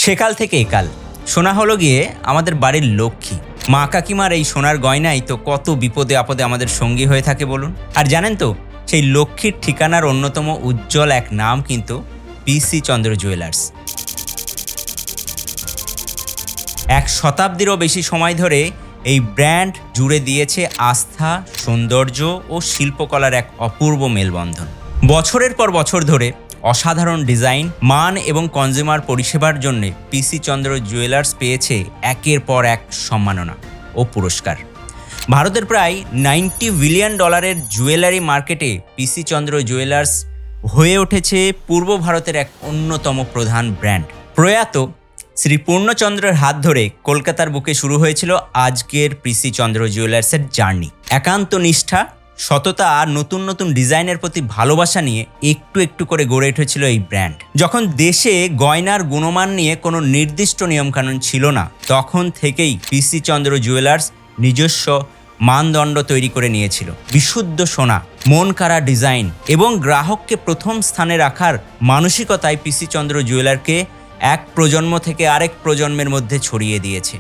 সেকাল থেকে একাল সোনা হলো গিয়ে আমাদের বাড়ির লক্ষ্মী। মা কাকিমার এই সোনার গয়নাই তো কত বিপদে আপদে আমাদের সঙ্গী হয়ে থাকে বলুন। আর জানেন তো, সেই লক্ষ্মীর ঠিকানার অন্যতম উজ্জ্বল এক নাম কিন্তু পিসি চন্দ্র জুয়েলার্স। এক শতাব্দীরও বেশি সময় ধরে এই ব্র্যান্ড জুড়ে দিয়েছে আস্থা, সৌন্দর্য ও শিল্পকলার এক অপূর্ব মেলবন্ধন। বছরের পর বছর ধরে অসাধারণ ডিজাইন, মান এবং কনজিউমার পরিষেবার জন্য পিসি চন্দ্র জুয়েলার্স পেয়েছে একের পর এক সম্মাননা ও পুরস্কার। ভারতের প্রায় $90 বিলিয়ন জুয়েলারি মার্কেটে পিসি চন্দ্র জুয়েলার্স হয়ে উঠেছে পূর্ব ভারতের এক অন্যতম প্রধান ব্র্যান্ড। প্রয়াত শ্রী পূর্ণচন্দ্রের হাত ধরে কলকাতার বুকে শুরু হয়েছিল আজকের পিসি চন্দ্র জুয়েলার্সের জার্নি। একান্ত নিষ্ঠা, সততা আর নতুন নতুন ডিজাইনের প্রতি ভালোবাসা নিয়ে একটু একটু করে গড়ে উঠেছিল এই ব্র্যান্ড। যখন দেশে গয়নার গুণমান নিয়ে কোনো নির্দিষ্ট নিয়মকানুন ছিল না, তখন থেকেই পিসি চন্দ্র জুয়েলার্স নিজস্ব মানদণ্ড তৈরি করে নিয়েছিল। বিশুদ্ধ সোনা, মন কাড়া ডিজাইন এবং গ্রাহককে প্রথম স্থানে রাখার মানসিকতায় পিসি চন্দ্র জুয়েলারকে এক প্রজন্ম থেকে আরেক প্রজন্মের মধ্যে ছড়িয়ে দিয়েছে।